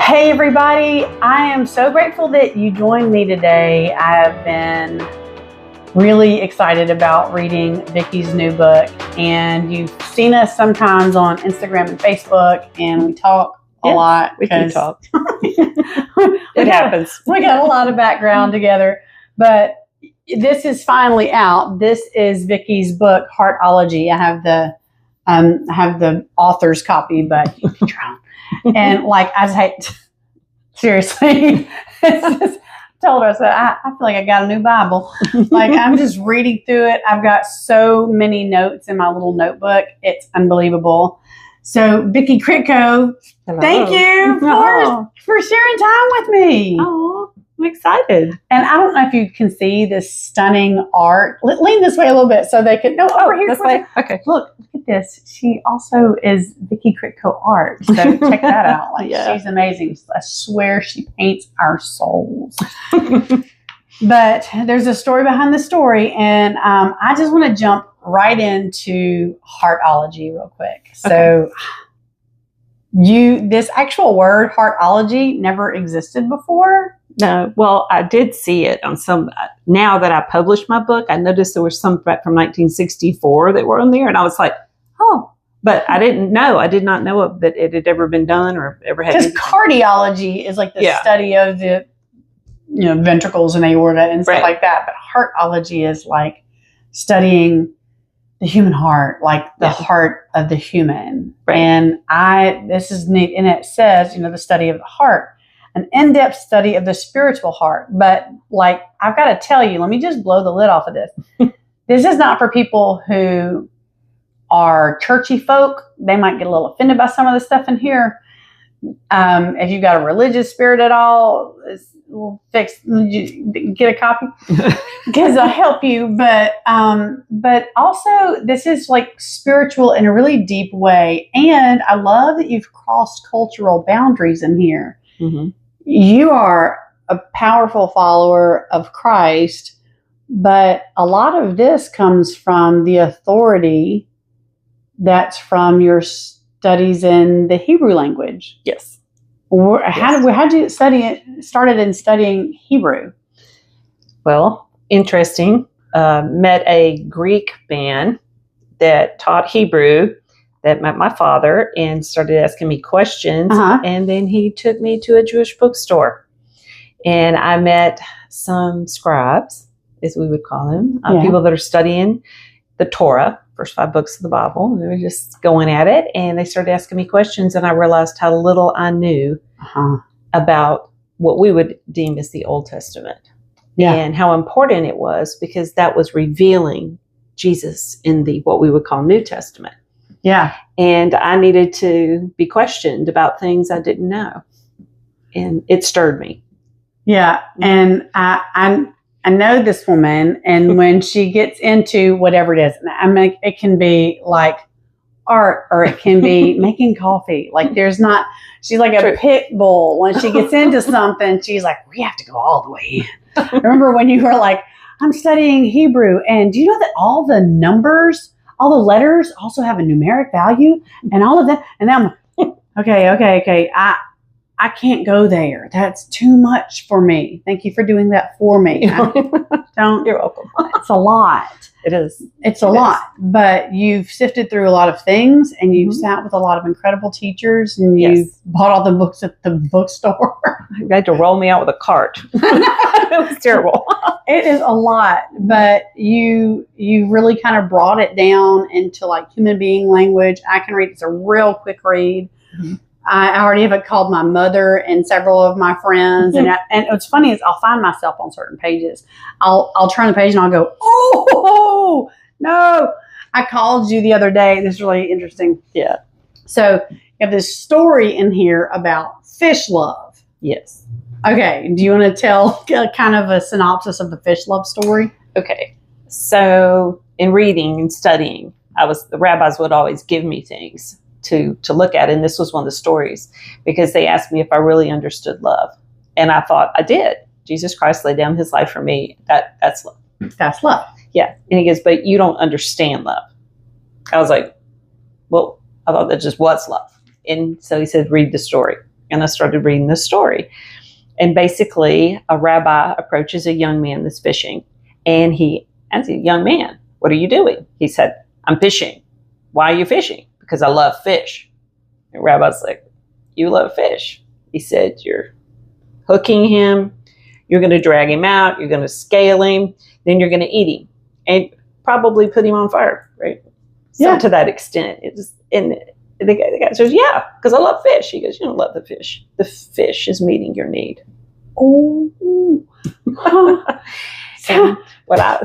Hey everybody, I am so grateful that you joined me today. I have been really excited about reading Vicki's new book, and you've seen us sometimes on Instagram and Facebook, and we talk a lot. We do talk. It happens. We got a lot of background together, but this is finally out. This is Vicki's book, Heartology. I have the author's copy, but you can try. And like, I just hate, seriously, told her, I said, I feel like I got a new Bible. Like, I'm just reading through it. I've got so many notes in my little notebook. It's unbelievable. So, Vicki Kritko, thank you for sharing time with me. Oh, I'm excited. And I don't know if you can see this stunning art. Lean this way a little bit so they can. No, over here. This way? Okay. Look at this. She also is Vicki Kritko art. So check that out. Like, she's amazing. I swear she paints our souls. But there's a story behind the story, and I just want to jump right into Heartology real quick. So this actual word Heartology never existed before. No, well, I did see it on some. Now that I published my book, I noticed there was some from 1964 that were on there, and I was like, oh, but I didn't know. I did not know that it had ever been done or ever had. Because cardiology is like the study of the, ventricles and aorta and stuff like that. But heartology is like studying the human heart, like the heart of the human. Right. And this is neat. And it says, the study of the heart. An in-depth study of the spiritual heart. But like, I've got to tell you, let me just blow the lid off of this. This is not for people who are churchy folk. They might get a little offended by some of the stuff in here. If you've got a religious spirit at all, we'll fix. Get a copy because I'll help you. But also, this is like spiritual in a really deep way. And I love that you've crossed cultural boundaries in here. Mm-hmm. You are a powerful follower of Christ, but a lot of this comes from the authority that's from your studies in the Hebrew language. Yes. How did you started in studying Hebrew? Well, interesting. Met a Greek man that taught Hebrew that met my father and started asking me questions. And then he took me to a Jewish bookstore. And I met some scribes, as we would call them, people that are studying the Torah, first 5 books of the Bible. And they were just going at it. And they started asking me questions. And I realized how little I knew about what we would deem as the Old Testament. And how important it was, because that was revealing Jesus in the what we would call New Testament. Yeah. And I needed to be questioned about things I didn't know. And it stirred me. Yeah. And I know this woman, and when she gets into whatever it is, it can be like art, or it can be making coffee. Like she's like a pit bull. When she gets into something, she's like, we have to go all the way in. Remember when you were like, I'm studying Hebrew, and do you know that all the numbers, all the letters also have a numeric value and all of that? And then I'm like, okay. I can't go there. That's too much for me. Thank you for doing that for me. You're welcome. It's a lot. It is. It's a lot. But you've sifted through a lot of things, and you've sat with a lot of incredible teachers, and you've bought all the books at the bookstore. You had to roll me out with a cart. It was terrible. It is a lot, but you really kind of brought it down into like human being language. I can read. It's a real quick read. Mm-hmm. I already have called my mother and several of my friends. And what's funny is I'll find myself on certain pages. I'll turn the page and I'll go, oh, no. I called you the other day. This is really interesting. Yeah. So you have this story in here about fish love. Yes. Okay. Do you want to tell kind of a synopsis of the fish love story? Okay. So in reading and studying, the rabbis would always give me things to look at. And this was one of the stories, because they asked me if I really understood love. And I thought I did. Jesus Christ laid down his life for me. That's love. That's love. Yeah. And he goes, but you don't understand love. I was like, well, I thought that just was love. And so he said, read the story. And I started reading the story. And basically, a rabbi approaches a young man that's fishing. And he asks, young man, what are you doing? He said, I'm fishing. Why are you fishing? Because I love fish. And the rabbi's like, you love fish? He said, you're hooking him. You're going to drag him out. You're going to scale him. Then you're going to eat him. And probably put him on fire, right? So to that extent. And the guy says, yeah, because I love fish. He goes, you don't love the fish. The fish is meeting your need. Oh. And what I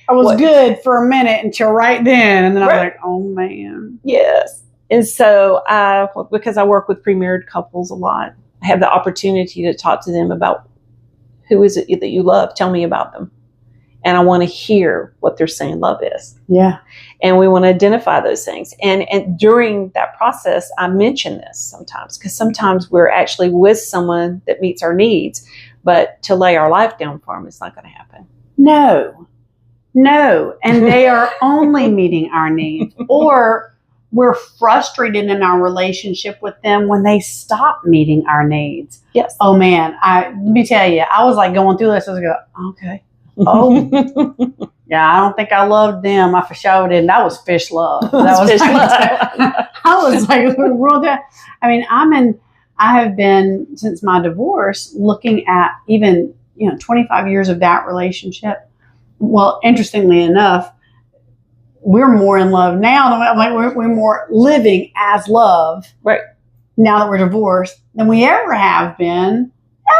was good for a minute until right then. And then I was like, oh, man. Yes. And so because I work with pre-married couples a lot, I have the opportunity to talk to them about who is it that you love? Tell me about them. And I want to hear what they're saying love is. Yeah. And we want to identify those things. And during that process, I mention this sometimes because sometimes we're actually with someone that meets our needs, but to lay our life down for them, it's not going to happen. No. And they are only meeting our needs, or we're frustrated in our relationship with them when they stop meeting our needs. Yes. Oh man, let me tell you, I was like going through this. I was going, okay. Oh, yeah. I don't think I loved them. I for sure didn't. That was fish love. That was fish love. I was like, real good. I mean, I have been since my divorce looking at even 25 years of that relationship. Well, interestingly enough, we're more in love now than we're more living as love. Right. Now that we're divorced than we ever have been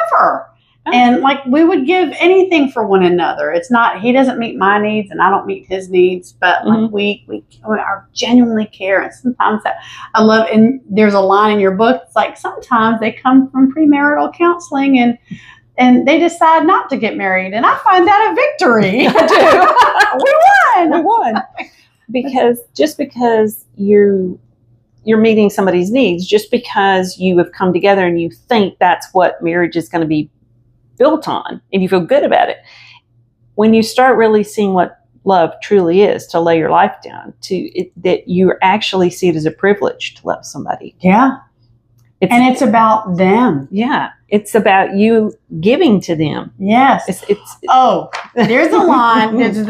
ever. And like we would give anything for one another. It's not, he doesn't meet my needs and I don't meet his needs, but like we are genuinely care. And sometimes that I love, and there's a line in your book. It's like, sometimes they come from premarital counseling and they decide not to get married. And I find that a victory. We won. Because just because you're meeting somebody's needs, just because you have come together and you think that's what marriage is going to be built on and you feel good about it, when you start really seeing what love truly is, to lay your life down, that you actually see it as a privilege to love somebody. Yeah. It's about them. Yeah. It's about you giving to them. Yes. There's a line. These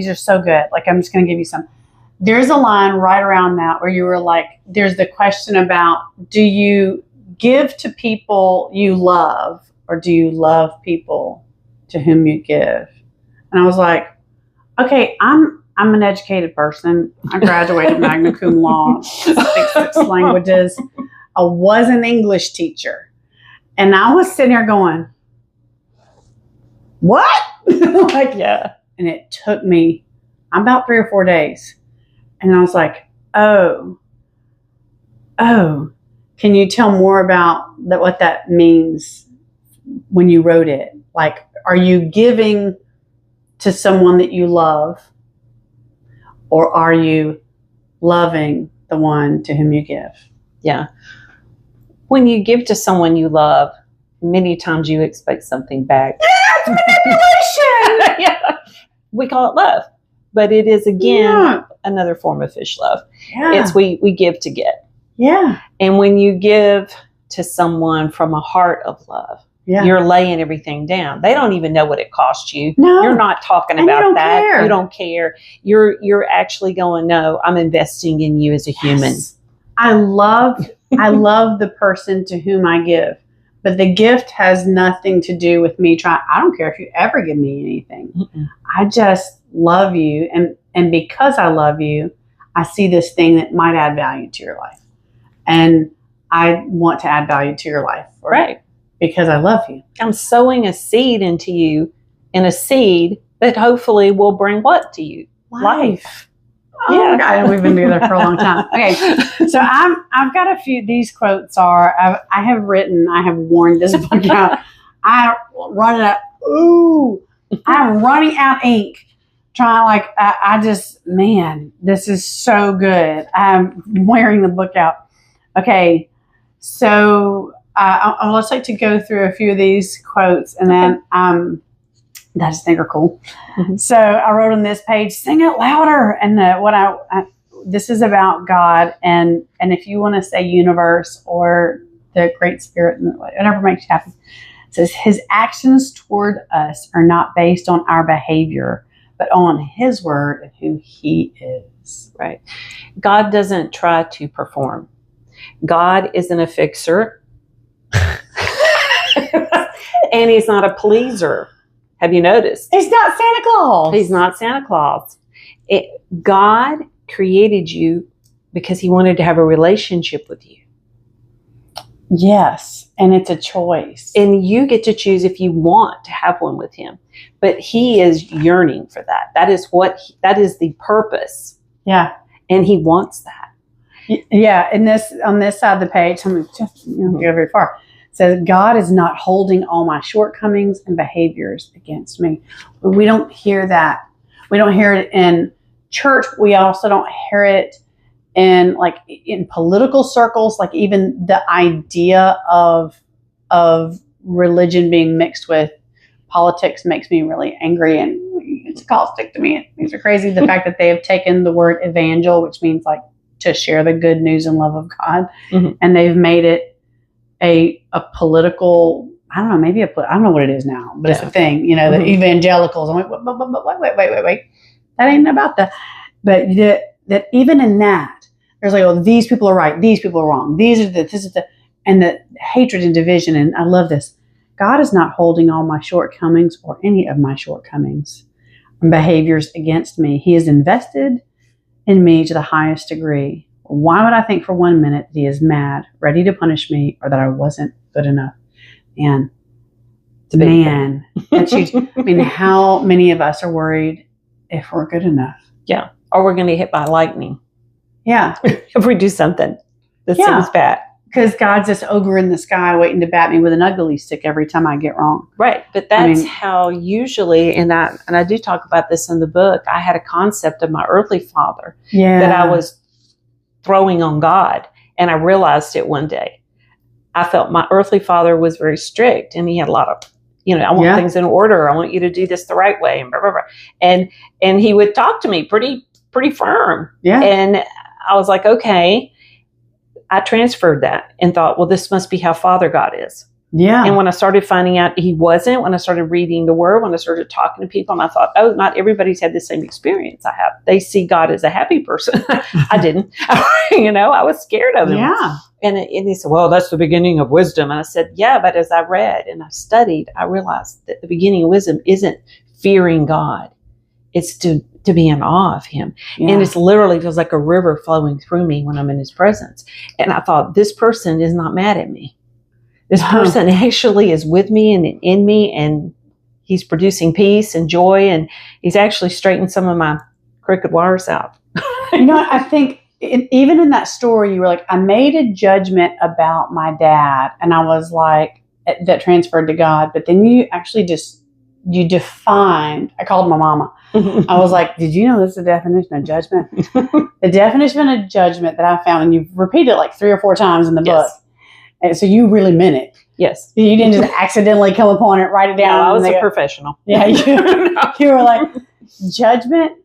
are so good. Like, I'm just going to give you some. There's a line right around that where you were like, there's the question about, do you give to people you love, or do you love people to whom you give? And I was like, okay, I'm an educated person. I graduated magna cum laude, speak 6 languages. I was an English teacher. And I was sitting there going, what? Yeah. And it took me about 3 or 4 days. And I was like, oh, can you tell more about what that means when you wrote it? Like, are you giving to someone that you love, or are you loving the one to whom you give? Yeah. When you give to someone you love, many times you expect something back. That's manipulation. Yeah. We call it love, but it is, again, another form of fish love. Yeah. It's we give to get. Yeah. And when you give to someone from a heart of love, you're laying everything down. They don't even know what it cost you. No. You're not talking and about that. Care. You don't care. You're actually going, no, I'm investing in you as a human. I love the person to whom I give, but the gift has nothing to do with me trying. I don't care if you ever give me anything. Mm-mm. I just love you. And because I love you, I see this thing that might add value to your life. And I want to add value to your life. Right. Because I love you. I'm sowing a seed into you, and a seed that hopefully will bring what to you? Life. Oh, God, we've been together for a long time. Okay, so I've got a few. These quotes are I have worn this book out. I'm running out ink. This is so good. I'm wearing the book out. Okay, so I would like to go through a few of these quotes, and then that I just think are cool. Mm-hmm. So I wrote on this page, sing it louder. And what I this is about God, and if you want to say universe or the Great Spirit, whatever makes you happy, it says his actions toward us are not based on our behavior, but on his word and who he is. Right. God doesn't try to perform. God isn't a fixer. And he's not a pleaser. Have you noticed? He's not Santa Claus. He's not Santa Claus. God created you because he wanted to have a relationship with you. Yes, and it's a choice. And you get to choose if you want to have one with him. But he is yearning for that. That is the purpose. Yeah. And he wants that. Yeah, on this side of the page, I'm going to just go very far. It says, God is not holding all my shortcomings and behaviors against me. We don't hear that. We don't hear it in church. We also don't hear it in political circles. Like even the idea of religion being mixed with politics makes me really angry, and it's caustic to me. These are crazy. The fact that they have taken the word evangel, which means like to share the good news and love of God, and they've made it a political, I don't know, maybe I don't know what it is now, but it's a thing, the evangelicals. I'm like, wait. That ain't about that. But that even in that, there's like, oh, these people are right, these people are wrong, this is the, and the hatred and division. And I love this. God is not holding all my shortcomings or any of my shortcomings and behaviors against me. He is invested in me to the highest degree. Why would I think for 1 minute that he is mad, ready to punish me, or that I wasn't good enough? Man, that's huge. I mean, how many of us are worried if we're good enough? Yeah. Or we're going to get hit by lightning. Yeah. If we do something that seems bad. Because God's this ogre in the sky waiting to bat me with an ugly stick every time I get wrong. Right. But that's how usually, and I do talk about this in the book, I had a concept of my earthly father that I was throwing on God. And I realized it one day. I felt my earthly father was very strict, and he had a lot of, I want things in order. I want you to do this the right way. And blah, blah, blah. And he would talk to me pretty firm. Yeah. And I was like, okay. I transferred that and thought, well, this must be how Father God is. Yeah. And when I started finding out he wasn't, when I started reading the Word, when I started talking to people, and I thought, oh, not everybody's had the same experience I have. They see God as a happy person. I didn't. I was scared of him. Yeah. And he said, well, that's the beginning of wisdom. And I said, yeah, but as I read and I studied, I realized that the beginning of wisdom isn't fearing God. It's to be in awe of him. Yeah. And it literally feels like a river flowing through me when I'm in his presence. And I thought, this person is not mad at me. This person actually is with me and in me, and he's producing peace and joy, and he's actually straightened some of my crooked wires out. I think even in that story, you were like, I made a judgment about my dad, and I was like, that transferred to God. But then you actually you defined, I called my mama. I was like, did you know this is the definition of judgment? The definition of judgment that I found, and you've repeated it like 3 or 4 times in the book. And so you really meant it. Yes. You didn't just accidentally come upon it, write it down. No, I was a professional. Yeah. You were like, judgment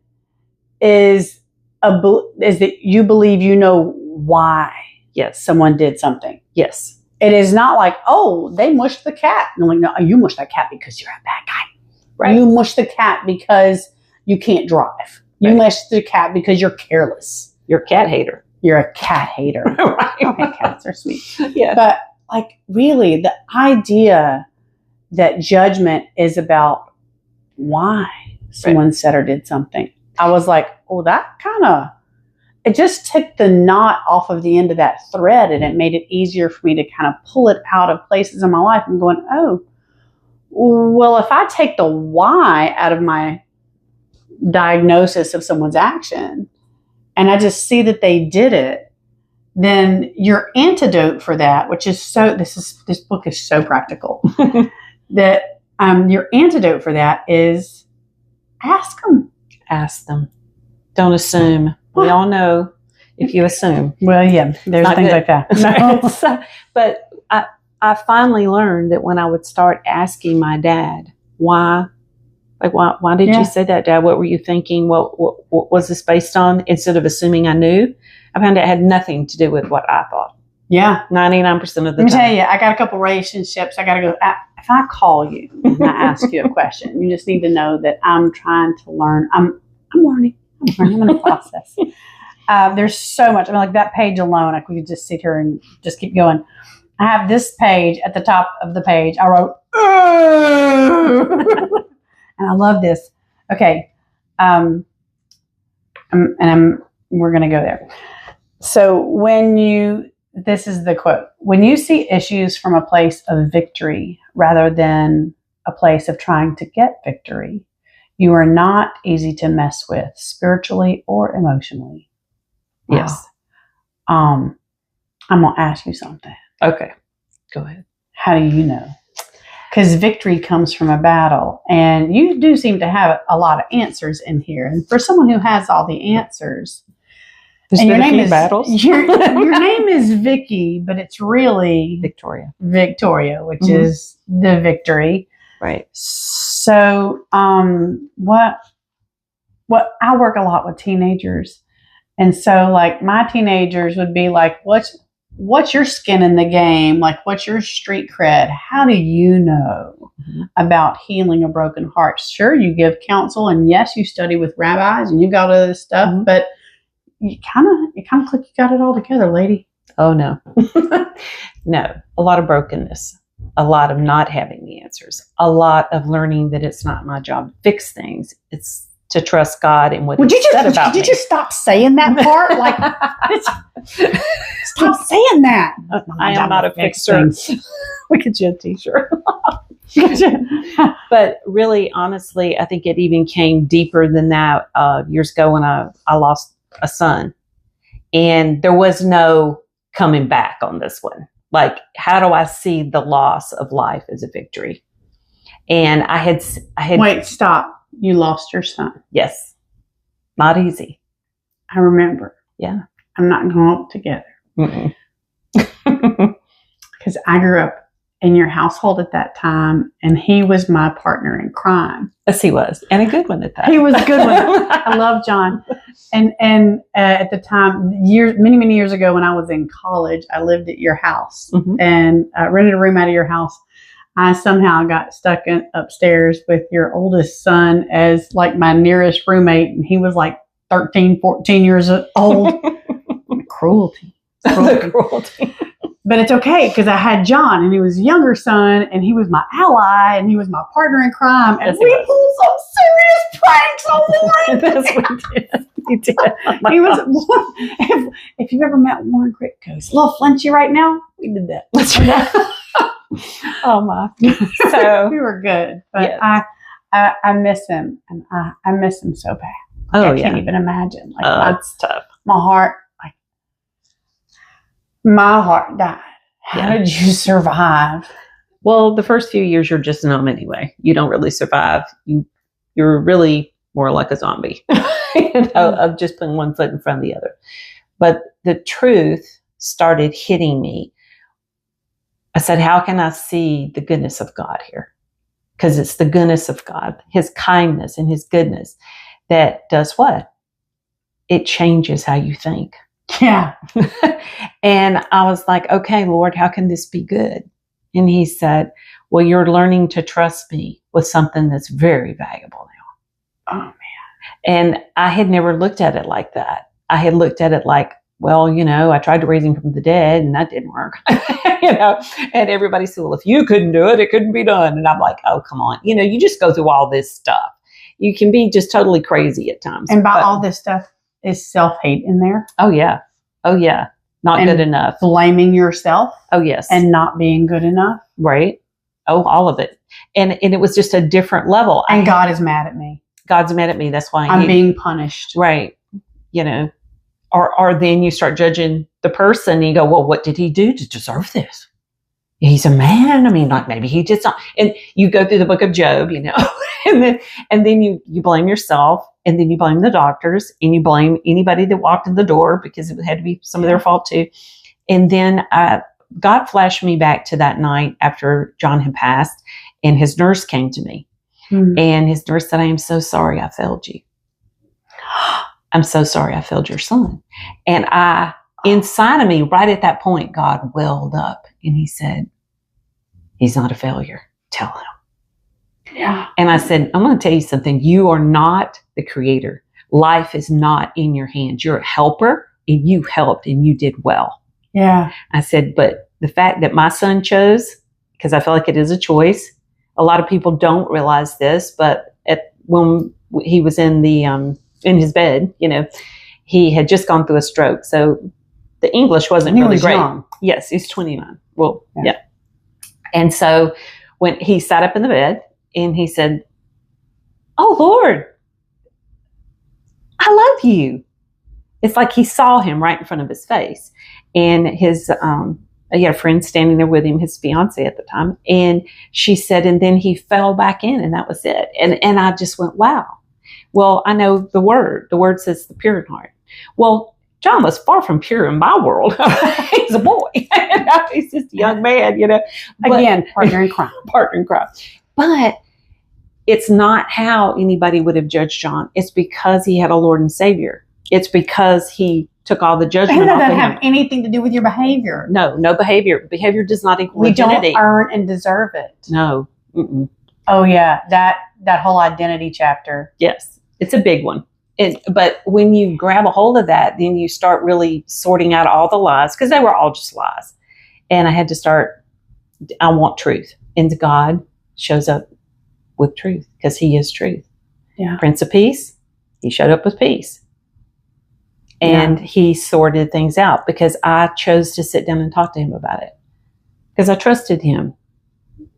is that you believe you know why someone did something. Yes. It is not like, oh, they mushed the cat. And I'm like, no, you mushed that cat because you're a bad guy. Right. You mushed the cat because you can't drive. You mushed the cat because you're careless. You're a cat hater. You're a cat hater. Right. Okay, cats are sweet. Yeah. But really, the idea that judgment is about why someone said or did something. I was like, oh, that it just took the knot off of the end of that thread, and it made it easier for me to kind of pull it out of places in my life and going, oh, well, if I take the why out of my diagnosis of someone's action, and I just see that they did it, then your antidote for that, which is this book is so practical, that your antidote for that is ask them. Ask them. Don't assume. We all know if you assume. Well, yeah, there's things like that. No. But I finally learned that when I would start asking my dad why Like, why did you say that, Dad? What were you thinking? What was this based on? Instead of assuming I knew, I found it had nothing to do with what I thought. Yeah. 99% of the time. Let me tell you, I got a couple relationships. I got to go. If I call you and I ask you a question, you just need to know that I'm trying to learn. I'm learning. I'm in a process. There's so much. I mean, like that page alone, I could just sit here and just keep going. I have this page at the top of the page. I wrote, and I love this. Okay. We're going to go there. So this is the quote, when you see issues from a place of victory rather than a place of trying to get victory, you are not easy to mess with spiritually or emotionally. Wow. Yes. I'm going to ask you something. Okay. Go ahead. How do you know? Because victory comes from a battle, and you do seem to have a lot of answers in here. And for someone who has all the answers, and your name is your name is Vicki, but it's really Victoria, which is the victory, right? So, what I work a lot with teenagers, and so like my teenagers would be like, What's your skin in the game? Like, what's your street cred? How do you know about healing a broken heart? Sure, you give counsel, and yes, you study with rabbis, and you got all this stuff, but you kind of look like you got it all together, lady. Oh no, no, a lot of brokenness, a lot of not having the answers, a lot of learning that it's not my job to fix things. It's to trust God and what He said about me. Did you stop saying that part? Like, stop saying that. I am not a fixer. We could get a t-shirt. But really, honestly, I think it even came deeper than that. Years ago when I lost a son, and there was no coming back on this one. Like, how do I see the loss of life as a victory? And I had wait, stop. You lost your son. Yes. Not easy. I remember. Yeah. I'm not going up together. Because I grew up in your household at that time, and he was my partner in crime. Yes, he was. And a good one at that. He was a good one. I love John. And at the time, many years ago when I was in college, I lived at your house and rented a room out of your house. I somehow got stuck upstairs with your oldest son as like my nearest roommate. And he was like 13, 14 years old. Cruelty. But it's okay because I had John, and he was a younger son, and he was my ally, and he was my partner in crime. And we pulled some serious pranks on Warren. Yes, we did. You did. He was, if you've ever met Warren Kritko, he's a little flinchy right now. We did that. Oh my! So we were good, but yes. I miss him, and I miss him so bad. Oh, I can't even imagine. Like, that's tough. My heart died. How did you survive? Well, the first few years you're just numb anyway. You don't really survive. You're really more like a zombie, of just putting one foot in front of the other. But the truth started hitting me. I said, how can I see the goodness of God here? Because it's the goodness of God, His kindness and His goodness that does what? It changes how you think. Yeah. And I was like, okay, Lord, how can this be good? And He said, well, you're learning to trust me with something that's very valuable now. Oh, man. And I had never looked at it like that. I had looked at it like, well, I tried to raise him from the dead and that didn't work, and everybody said, well, if you couldn't do it, it couldn't be done. And I'm like, oh, come on. You just go through all this stuff. You can be just totally crazy at times. And by all this stuff, is self-hate in there? Oh, yeah. Oh, yeah. Not good enough. Blaming yourself? Oh, yes. And not being good enough? Right. Oh, all of it. And it was just a different level. And God is mad at me. God's mad at me. That's why I'm being punished. Right. Or then you start judging the person and you go, well, what did he do to deserve this? He's a man. I mean, like maybe he did something. And you go through the book of Job, and then you blame yourself, and then you blame the doctors, and you blame anybody that walked in the door because it had to be some of their fault too. And then God flashed me back to that night after John had passed, and his nurse came to me. And his nurse said, I am so sorry I failed you. I'm so sorry I failed your son. And inside of me, right at that point, God welled up and he said, he's not a failure. Tell him. Yeah. And I said, I'm going to tell you something. You are not the creator. Life is not in your hands. You're a helper and you helped and you did well. Yeah. I said, but the fact that my son chose, because I feel like it is a choice. A lot of people don't realize this, but when he was in his bed, he had just gone through a stroke. So the English wasn't really great. Young. Yes, he's 29. Well, yeah. And so when he sat up in the bed and he said, oh, Lord, I love you. It's like he saw him right in front of his face. And he had a friend standing there with him, his fiance at the time. And she said, and then he fell back in and that was it. And I just went, wow. Well, I know the word. The word says the pure in heart. Well, John was far from pure in my world. He's a boy. He's just a young man, Again, partner in crime. Partner in crime. But it's not how anybody would have judged John. It's because he had a Lord and Savior. It's because he took all the judgment off of him. It doesn't have anything to do with your behavior. No behavior. Behavior does not equal identity. We don't earn and deserve it. No. Mm-mm. Oh, yeah. That whole identity chapter. Yes. It's a big one. But when you grab a hold of that, then you start really sorting out all the lies, because they were all just lies. And I had to start, I want truth. And God shows up with truth because he is truth. Yeah. Prince of Peace, he showed up with peace. And he sorted things out because I chose to sit down and talk to him about it. Because I trusted him,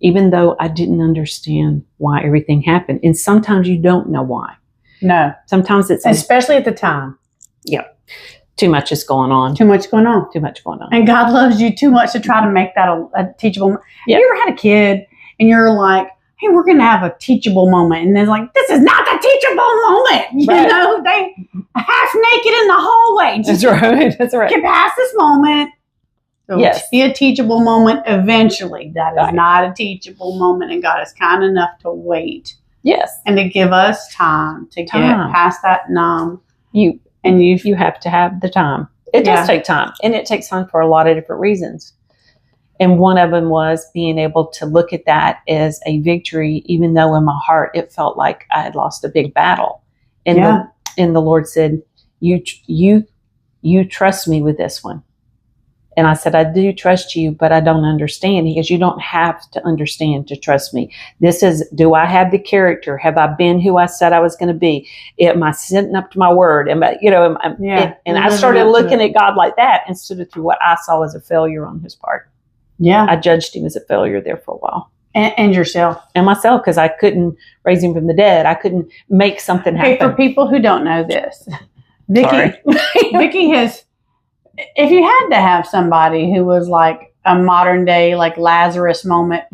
even though I didn't understand why everything happened. And sometimes you don't know why. No. Sometimes it's... Especially at the time. Yeah. Too much is going on. Too much going on. Too much going on. And God loves you too much to try to make that a teachable... Yeah. Have you ever had a kid and you're like, hey, we're going to have a teachable moment. And they're like, this is not the teachable moment. They half naked in the hallway. That's right. That's right. Get past this moment. It'll be a teachable moment eventually. That is not a teachable moment. And God is kind enough to wait. Yes. And to give us time to get past that numb. You have to have the time. It does take time. And it takes time for a lot of different reasons. And one of them was being able to look at that as a victory, even though in my heart it felt like I had lost a big battle. And the Lord said, you trust me with this one. And I said, I do trust you, but I don't understand. He goes, you don't have to understand to trust me. This is, do I have the character? Have I been who I said I was going to be? Am I sitting up to my word? And I started looking at God like that instead of through what I saw as a failure on his part. Yeah. I judged him as a failure there for a while. And yourself. And myself, because I couldn't raise him from the dead. I couldn't make something happen. Hey, for people who don't know this, Vicki has... If you had to have somebody who was like a modern day, like Lazarus moment,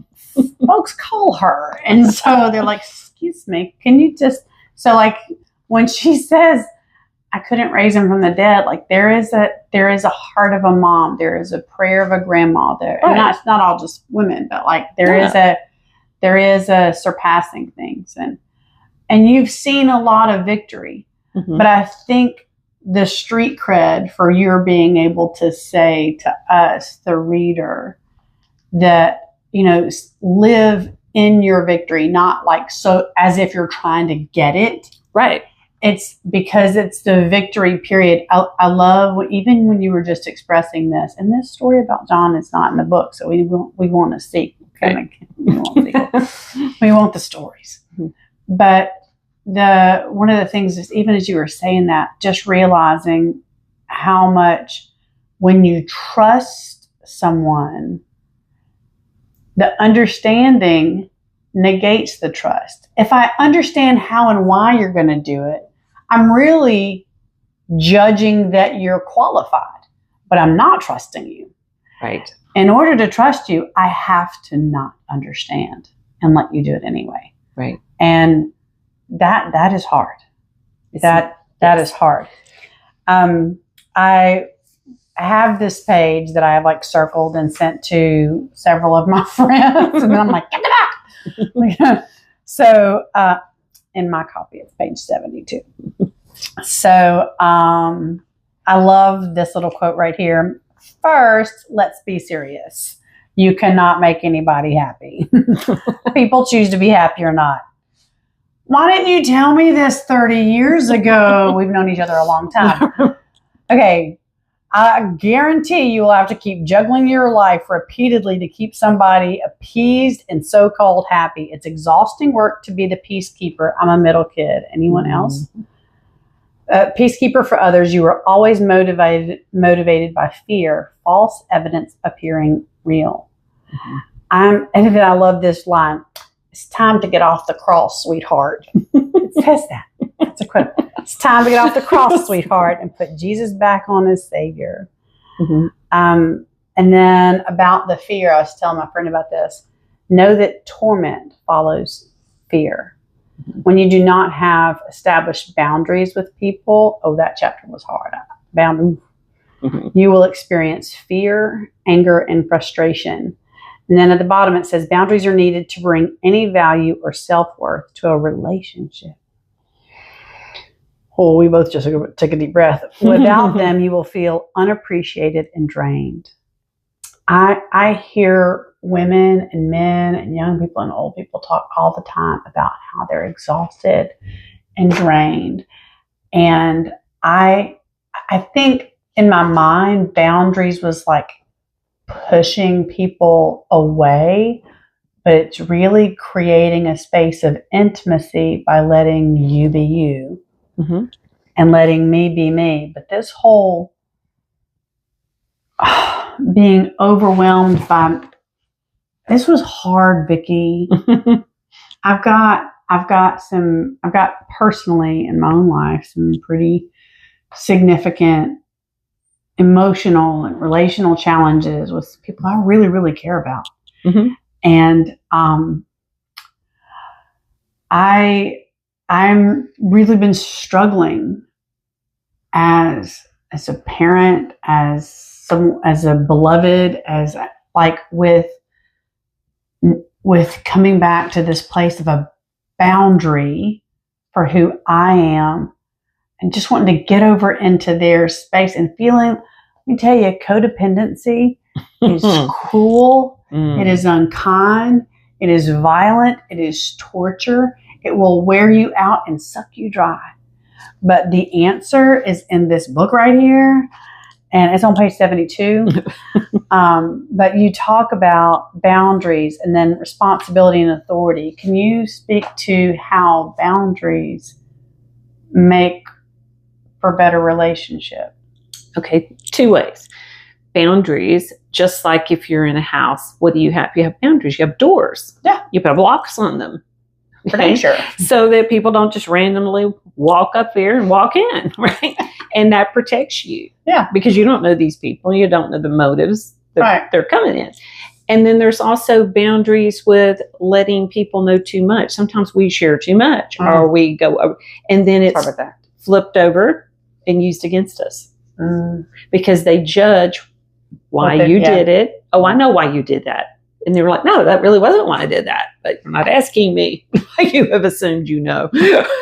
folks call her. And so they're like, excuse me, can you just, so like when she says, I couldn't raise him from the dead, like there is a heart of a mom. There is a prayer of a grandma there. Right. And it's not all just women, but like there is a surpassing things. And you've seen a lot of victory, but I think the street cred for your being able to say to us, the reader, that, live in your victory, not like so as if you're trying to get it. Right. It's because it's the victory period. I love, even when you were just expressing this, and this story about John is not in the book, so we want to see. Okay. We want the stories. Mm-hmm. But one of the things is, even as you were saying that, just realizing how much when you trust someone, the understanding negates the trust. If I understand how and why you're going to do it, I'm really judging that you're qualified, but I'm not trusting you. Right. In order to trust you, I have to not understand and let you do it anyway. Right. And that is hard. That is hard. I have this page that I have like circled and sent to several of my friends, and then I'm like, get it back. So in my copy, it's page 72. So I love this little quote right here. First, let's be serious. You cannot make anybody happy. People choose to be happy or not. Why didn't you tell me this 30 years ago? We've known each other a long time. Okay, I guarantee you will have to keep juggling your life repeatedly to keep somebody appeased and so-called happy. It's exhausting work to be the peacekeeper. I'm a middle kid. Anyone else? Peacekeeper for others. You are always motivated by fear, false evidence appearing real. And I love this line. It's time to get off the cross, sweetheart. It says that. That's a quote. It's time to get off the cross, sweetheart, and put Jesus back on as Savior. And then about the fear, I was telling my friend about this. Know that torment follows fear. When you do not have established boundaries with people, that chapter was hard. You will experience fear, anger, and frustration. And then at the bottom it says boundaries are needed to bring any value or self-worth to a relationship. Oh, we both just took a deep breath. Without them, you will feel unappreciated and drained. I hear women and men and young people and old people talk all the time about how they're exhausted and drained. And I think in my mind, boundaries was like pushing people away, but it's really creating a space of intimacy by letting you be you and letting me be me. But this whole being overwhelmed by this was hard, Vicki. I've got personally in my own life some pretty significant emotional and relational challenges with people I really, really care about. And I'm really been struggling as a parent, as a beloved, as like with coming back to this place of a boundary for who I am and just wanting to get over into their space and feeling, let me tell you, codependency is cruel. It is unkind. It is violent. It is torture. It will wear you out and suck you dry. But the answer is in this book right here. And it's on page 72. But you talk about boundaries and then responsibility and authority. Can you speak to how boundaries make for better relationship? Okay, two ways. Boundaries, just like if you're in a house, what do you have? You have boundaries. You have doors. Yeah. You put locks on them. Okay? Sure. So that people don't just randomly walk up there and walk in, right? And that protects you. Yeah. Because you don't know these people. You don't know the motives that they're coming in. And then there's also boundaries with letting people know too much. Sometimes we share too much or we go over. And then it's flipped over and used against us. Because they judge why you did it. Oh, I know why you did that. And they were like, no, that really wasn't why I did that. But you're not asking me. You have assumed you know.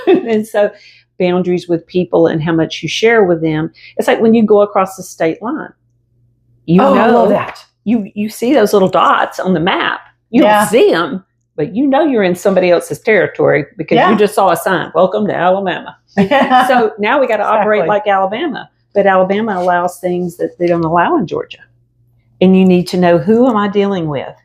And so boundaries with people and how much you share with them. It's like when you go across the state line. You know I love that. You see those little dots on the map. You don't see them, but you know you're in somebody else's territory because you just saw a sign, welcome to Alabama. So now we got to operate like Alabama. But Alabama allows things that they don't allow in Georgia. And you need to know, who am I dealing with?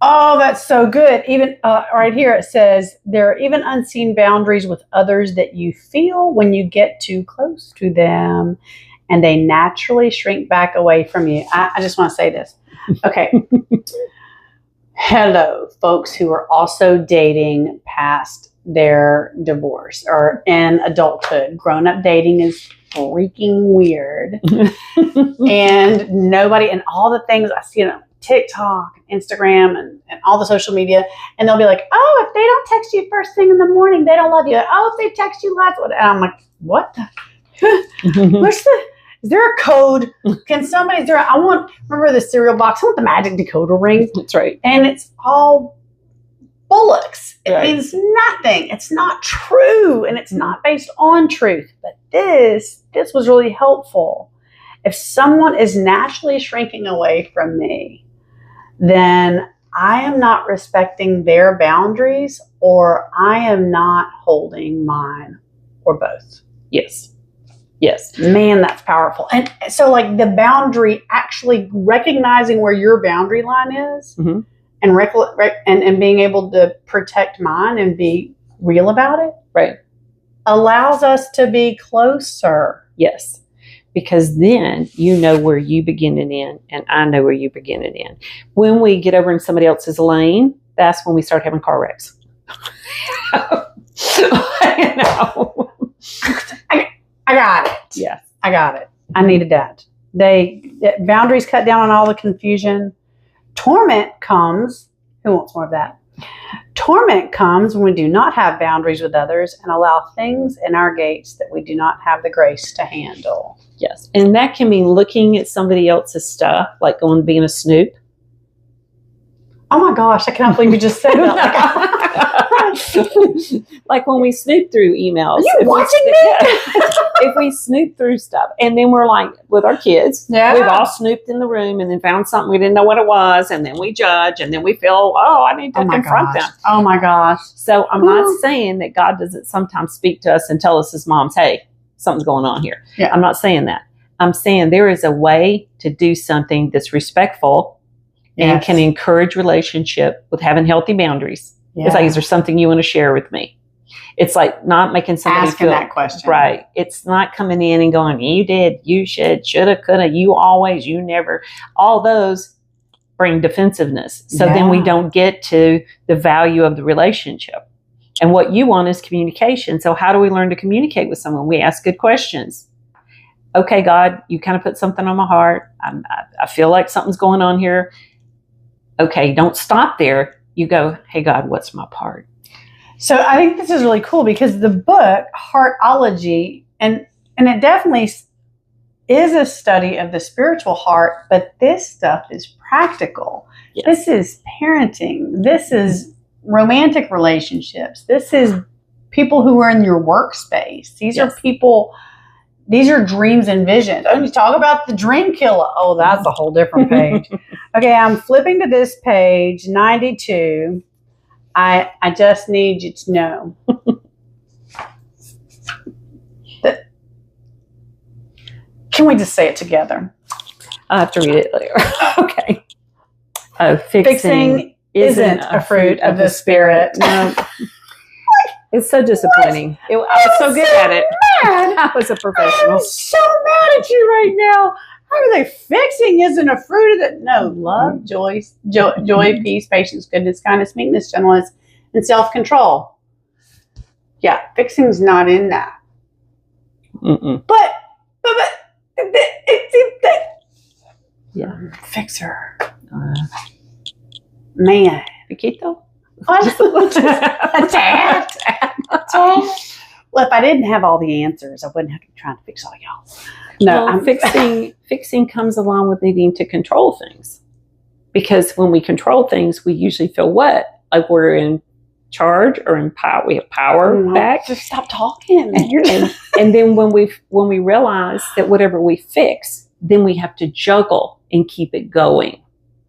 Oh, that's so good. Even right here it says, there are even unseen boundaries with others that you feel when you get too close to them, and they naturally shrink back away from you. I just want to say this. Okay. Hello, folks who are also dating past their divorce or in adulthood. Grown-up dating is freaking weird. And nobody, and all the things I see on TikTok, Instagram, and all the social media, and they'll be like, oh, if they don't text you first thing in the morning, they don't love you. Oh, if they text you last, and I'm like, what? Is there a code? Can somebody, remember the cereal box? I want the magic decoder ring. That's right. And it's all bullocks. It means nothing. It's not true, and it's not based on truth. But this was really helpful. If someone is naturally shrinking away from me, then I am not respecting their boundaries, or I am not holding mine, or both. Yes. Man, that's powerful. And so like the boundary, actually recognizing where your boundary line is, mm-hmm. and being able to protect mine and be real about it. Right. Allows us to be closer. Yes. Because then you know where you begin and end, and I know where you begin and end. When we get over in somebody else's lane, that's when we start having car wrecks. I know. I got it. Yes. I got it. I needed that. Boundaries cut down on all the confusion. Torment comes. Who wants more of that? Torment comes when we do not have boundaries with others and allow things in our gates that we do not have the grace to handle. Yes. And that can mean looking at somebody else's stuff, like going being a snoop. Oh my gosh, I cannot believe you just said that. Like when we snoop through emails. Are you watching me? If we snoop through stuff, and then we're like, with our kids, yeah. We've all snooped in the room and then found something we didn't know what it was, and then we judge, and then we feel, I need to confront them. Oh my gosh. So I'm not saying that God doesn't sometimes speak to us and tell us as moms, hey, something's going on here. Yeah. I'm not saying that. I'm saying there is a way to do something that's respectful and can encourage relationship with having healthy boundaries. Yeah. It's like, is there something you want to share with me? It's like not making somebody asking feel that question. Right. It's not coming in and going, you did, you should, shoulda, coulda, you always, you never. All those bring defensiveness. So then we don't get to the value of the relationship. And what you want is communication. So how do we learn to communicate with someone? We ask good questions. Okay, God, you kind of put something on my heart. I feel like something's going on here. Okay, don't stop there. You go, hey, God, what's my part? So I think this is really cool because the book, Heartology, and it definitely is a study of the spiritual heart, but this stuff is practical. Yes. This is parenting. This is romantic relationships. This is people who are in your workspace. These are people, these are dreams and visions. Oh, you talk about the dream killer. Oh, that's a whole different page. Okay, I'm flipping to this page, 92. I just need you to know that. Can we just say it together? I have to read it later. Okay. Oh, fixing isn't a fruit of the Spirit. No. It's so disappointing. I was so good at it. Mad. I was a professional. I'm so mad at you right now. How are they fixing isn't a fruit of the... No, love, joy, peace, patience, goodness, kindness, meekness, gentleness, and self-control. Yeah, fixing's not in that. Mm-mm. But it's yeah. Fixer. Man. Kritko? A tad. Well, if I didn't have all the answers, I wouldn't have to be trying to fix all y'all. No, well, fixing comes along with needing to control things. Because when we control things, we usually feel what? Like we're in charge or in power. We have power back. Just stop talking. And then when we realize that whatever we fix, then we have to juggle and keep it going.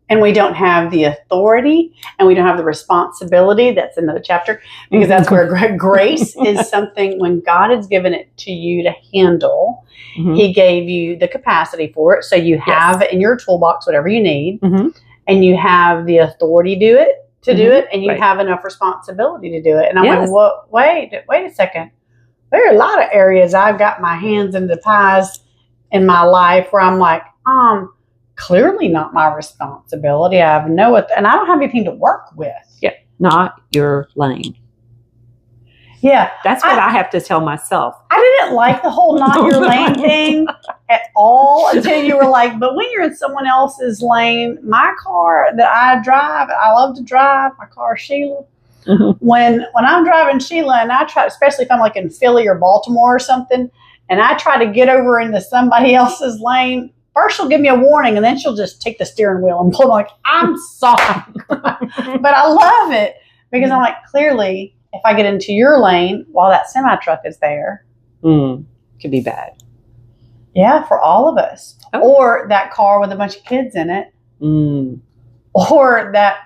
And we don't have the authority and we don't have the responsibility. That's another chapter, because that's where grace is something when God has given it to you to handle. Mm-hmm. He gave you the capacity for it. So you have in your toolbox whatever you need, and you have the authority to do it, and you have enough responsibility to do it. And I'm like, well, wait a second. There are a lot of areas I've got my hands in the pies in my life where I'm like, clearly not my responsibility. I have and I don't have anything to work with. Yeah, not your lane. Yeah. That's what I have to tell myself. I didn't like the whole not your lane thing at all until you were like, but when you're in someone else's lane, my car that I drive, I love to drive, my car Sheila. Mm-hmm. When I'm driving Sheila and I try, especially if I'm like in Philly or Baltimore or something, and I try to get over into somebody else's lane, first she'll give me a warning, and then she'll just take the steering wheel and pull. I'm like, I'm sorry. But I love it Because I'm like, clearly, if I get into your lane while that semi-truck is there. Could be bad. Yeah, for all of us. Oh. Or that car with a bunch of kids in it. Or that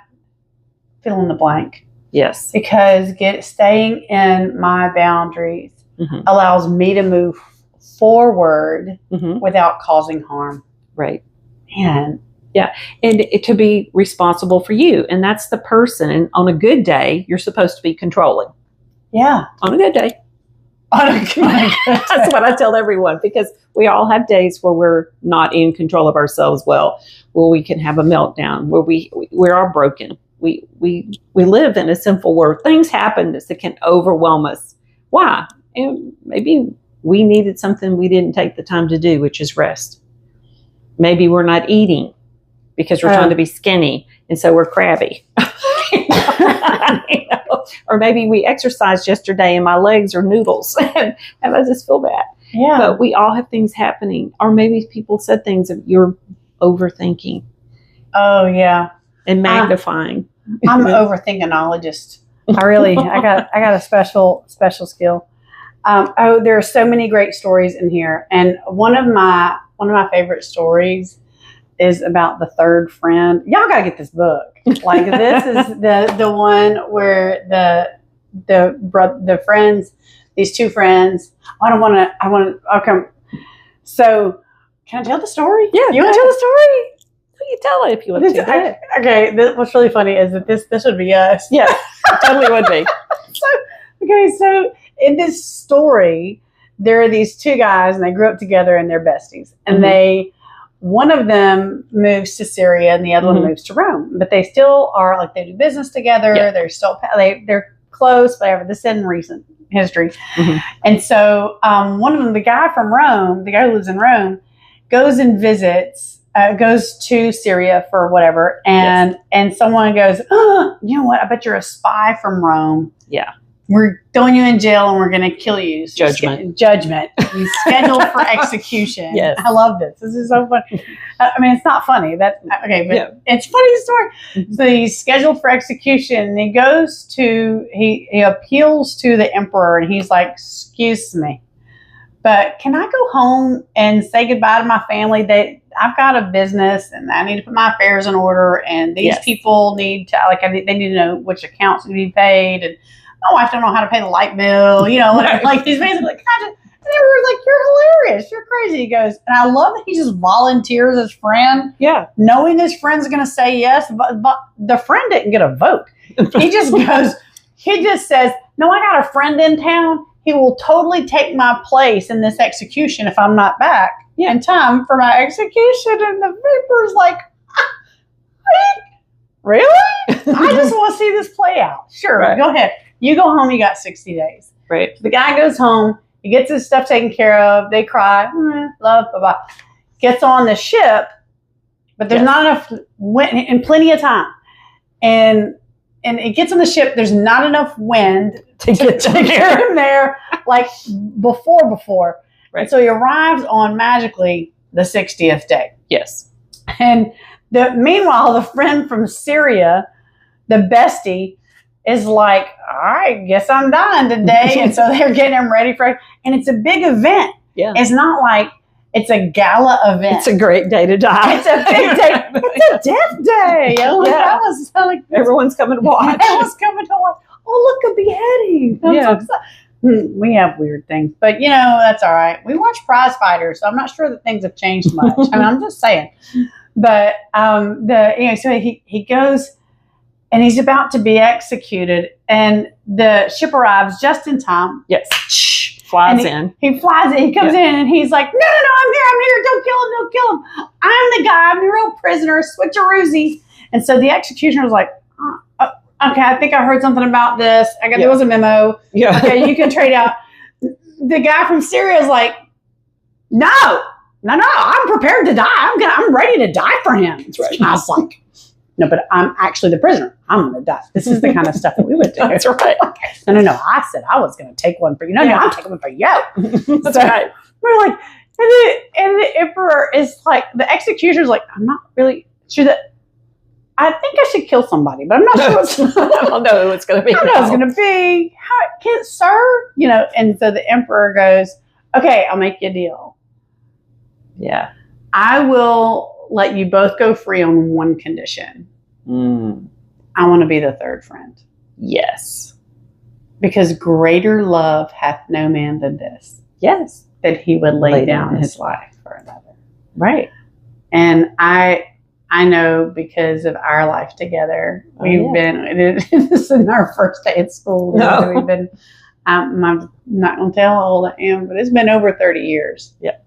fill in the blank. Yes. Because staying in my boundaries allows me to move forward without causing harm. Right. Man. Yeah. And to be responsible for you. And that's the person. And on a good day, you're supposed to be controlling. Yeah. On a good day. That's what I tell everyone, because we all have days where we're not in control of ourselves well, where we can have a meltdown, where we are broken. We live in a sinful world. Things happen that can overwhelm us. Why? And maybe we needed something we didn't take the time to do, which is rest. Maybe we're not eating because we're trying to be skinny, and so we're crabby. Or maybe we exercised yesterday and my legs are noodles and I just feel bad. Yeah. But we all have things happening. Or maybe people said things that you're overthinking. Oh, yeah. And magnifying. I'm an overthinkinologist. I got a special skill. There are so many great stories in here. And one of my favorite stories is about the third friend. Y'all gotta get this book. Like, this is the one where the friends, these two friends. Okay. So, can I tell the story? Yeah. You want to tell the story? You tell it if you want to. Okay. What's really funny is that this would be us. Yeah, it totally would be. So in this story, there are these two guys, and they grew up together, and they're besties, and one of them moves to Syria and the other one moves to Rome, but they still are, like, they do business together. Yeah. They're close, whatever. This is in recent history. And so one of them, the guy from Rome, the guy who lives in Rome, goes and visits, goes to Syria for whatever. And someone goes, oh, you know what? I bet you're a spy from Rome. Yeah. We're throwing you in jail and we're going to kill you. Judgment. He's scheduled for execution. Yes. I love this. This is so funny. I mean, it's not funny. It's a funny story. So he's scheduled for execution, and he appeals to the emperor, and he's like, excuse me, but can I go home and say goodbye to my family? I've got a business and I need to put my affairs in order, and these people need to, they need to know which accounts need to be paid, and my wife don't know how to pay the light bill, whatever. Like, he's basically like, and they were like, you're hilarious, you're crazy. He goes, and I love that he just volunteers his friend, knowing his friend's going to say yes, but the friend didn't get a vote. He just says, no, I got a friend in town. He will totally take my place in this execution if I'm not back in time for my execution. And the paper's like, really? I just want to see this play out. Sure, Go ahead. You go home, you got 60 days. Right. The guy goes home, he gets his stuff taken care of, they cry, love, bye-bye. Gets on the ship, but there's not enough wind and plenty of time. And it gets on the ship, there's not enough wind to get him there, like before. Right. And so he arrives on magically the 60th day. Yes. And meanwhile, the friend from Syria, the bestie, is like, I guess I'm dying today. And so they're getting him ready for it. And it's a big event. Yeah. It's not like it's a gala event. It's a great day to die. It's a big day. It's a death day. That was like, everyone's coming to watch. Everyone's coming to watch. Oh, look, a beheading. We have weird things. But, that's all right. We watch Prize Fighters, so I'm not sure that things have changed much. I mean, I'm just saying. But so he goes, and he's about to be executed, and the ship arrives just in time. Yes. Flies in. He flies in. He comes in, and he's like, no, I'm here. Don't kill him. I'm the guy. I'm the real prisoner. Switcheroozy. And so the executioner's like, okay, I think I heard something about this. There was a memo. Yeah. Okay, you can trade out. The guy from Syria is like, no, I'm prepared to die. I'm ready to die for him. That's right. I was like, no, but I'm actually the prisoner. I'm going to die. This is the kind of stuff that we would do. That's right. No. I said I was going to take one for you. No, I'm taking one for you. That's right. We're like, and the emperor is like, the executioner's like, I'm not really sure that I think I should kill somebody, but I'm not sure. I don't know who it's going to be. I don't know who it's going to be. Sir? And so the emperor goes, okay, I'll make you a deal. Yeah. I will let you both go free on one condition. I want to be the third friend. Yes. Because greater love hath no man than this. Yes. That he would lay down his life for another. Right. And I know because of our life together, we've been, this is our first day at school. No. We've been, I'm not going to tell how old I am, but it's been over 30 years. Yeah.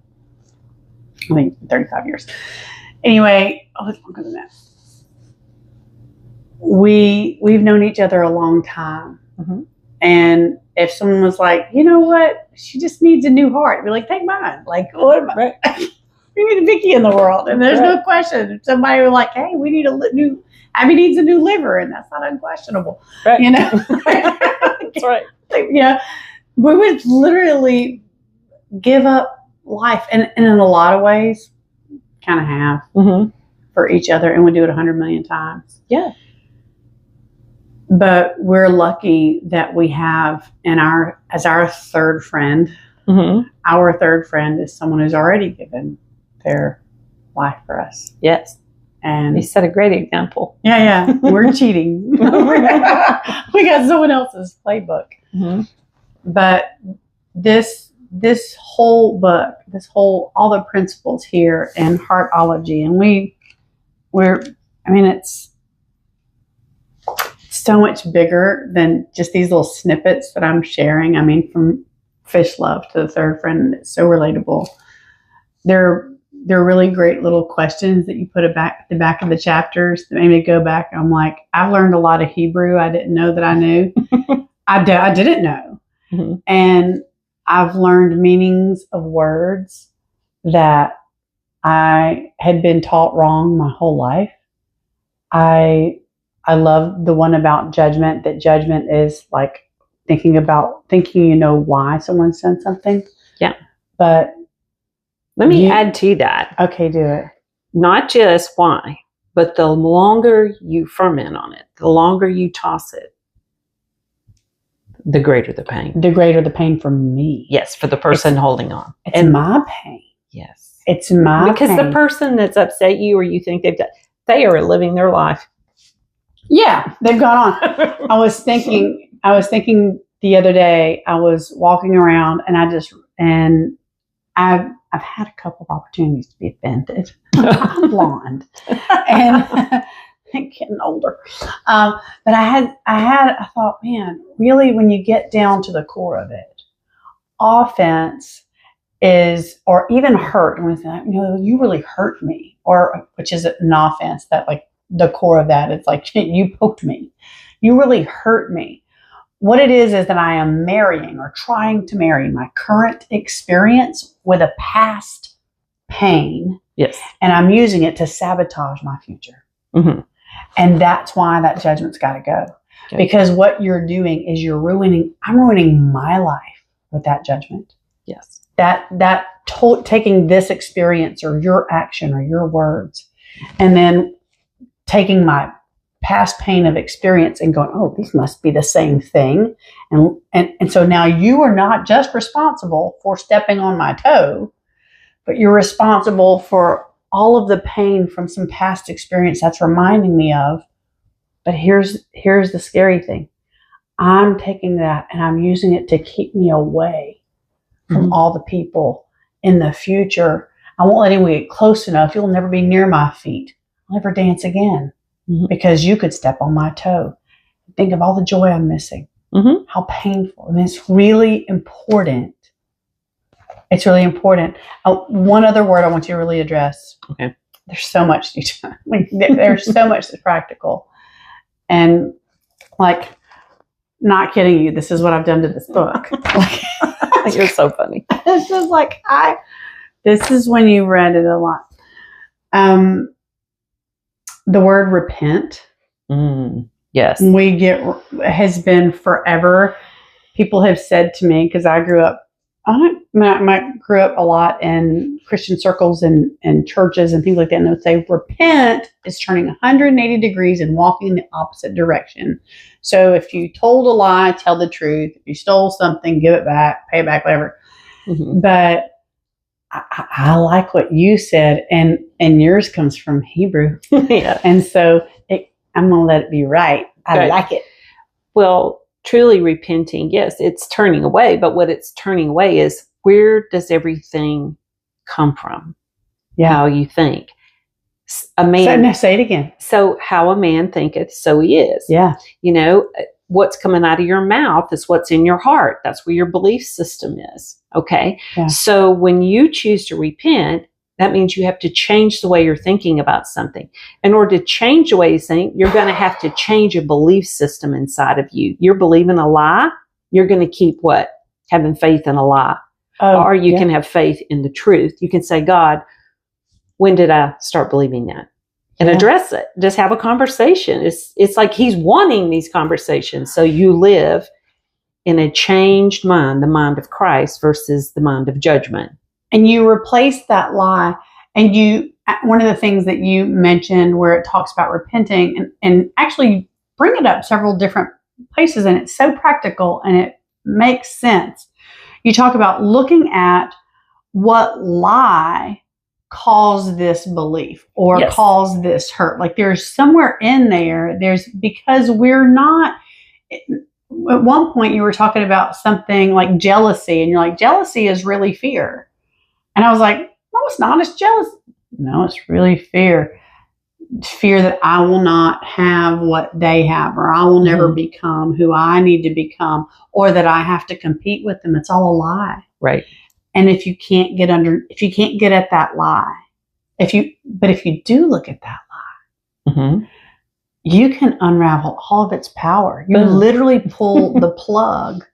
I think 35 years. Anyway, it's longer than that. We've known each other a long time. Mm-hmm. And if someone was like, you know what, she just needs a new heart, I'd be like, take mine. Like, what am I? Right. We need a Vicki in the world. And there's no question. Somebody was like, hey, we need Abby needs a new liver. And that's not unquestionable. Right. That's right. We would literally give up life. And in a lot of ways, kind of have for each other. And we do it 100 million times. Yeah. But we're lucky that we have as our third friend, our third friend is someone who's already given their life for us. Yes. And he set a great example. Yeah. We're cheating. We got someone else's playbook. Mm-hmm. But this whole book, all the principles here and heartology, and it's so much bigger than just these little snippets that I'm sharing. I mean, from fish love to the third friend, it's so relatable. They're really great little questions that you put at the back of the chapters that made me go back. I'm like, I've learned a lot of Hebrew I didn't know that I knew. I didn't know. Mm-hmm. And I've learned meanings of words that I had been taught wrong my whole life. I love the one about judgment, that judgment is like thinking you know why someone said something. Yeah. But let me add to that. Okay, do it. Not just why, but the longer you ferment on it, the longer you toss it, the greater the pain. The greater the pain for me. Yes, for the person holding on. It's my pain. Yes. It's my because pain. The person that's upset you or you think they are living their life. Yeah, they've gone on. I was thinking the other day, I was walking around and I've had a couple of opportunities to be offended. I'm blonde and I'm getting older. But I thought, man, really, when you get down to the core of it, offense is, or even hurt, when it's like, you really hurt me, which is an offense, that like the core of that, it's like, you poked me. You really hurt me. What it is that I am marrying or trying to marry my current experience with a past pain. Yes. And I'm using it to sabotage my future. Mm-hmm. And that's why that judgment's got to go. Okay. Because what you're doing is I'm ruining my life with that judgment. Yes. Taking this experience or your action or your words, and then taking my past pain of experience and going, oh, these must be the same thing. And so now you are not just responsible for stepping on my toe, but you're responsible for all of the pain from some past experience that's reminding me of. But here's the scary thing. I'm taking that and I'm using it to keep me away from all the people in the future. I won't let anyone get close enough. You'll never be near my feet. I'll never dance again. Mm-hmm. Because you could step on my toe. Think of all the joy I'm missing. Mm-hmm. How painful. And it's really important. It's really important. One other word I want you to really address. Okay. There's so much. There's so much that's practical. And like, not kidding you, this is what I've done to this book. You're so funny. It's just like, this is when you read it a lot. The word repent. Yes. Has been forever. People have said to me, because I grew up I grew up a lot in Christian circles and churches and things like that. And they would say, repent is turning 180 degrees and walking in the opposite direction. So if you told a lie, tell the truth. If you stole something, give it back, pay it back, whatever. Mm-hmm. But I like what you said, and yours comes from Hebrew. Yeah. And so I'm going to let it be right. I like it. Well, truly repenting, yes, it's turning away, but what it's turning away is, where does everything come from? Yeah. How you think. A man. Say it again. So how a man thinketh, so he is. Yeah. What's coming out of your mouth is what's in your heart. That's where your belief system is. Okay. Yeah. So when you choose to repent, that means you have to change the way you're thinking about something. In order to change the way you think, you're going to have to change a belief system inside of you. You're believing a lie. You're going to keep what? Having faith in a lie. Or you can have faith in the truth. You can say, God, when did I start believing that? And address it. Just have a conversation. It's like he's wanting these conversations. So you live in a changed mind, the mind of Christ versus the mind of judgment. And you replace that lie. And one of the things that you mentioned where it talks about repenting and actually bring it up several different places. And it's so practical and it makes sense. You talk about looking at what lie caused this belief or caused this hurt. Like there's somewhere in there, because we're not, at one point you were talking about something like jealousy and you're like, jealousy is really fear. And I was like, no, it's not. It's jealousy. No, it's really fear. Fear that I will not have what they have, or I will never become who I need to become, or that I have to compete with them. It's all a lie. Right. And if you can't get at that lie, if you do look at that lie, you can unravel all of its power. You literally pull the plug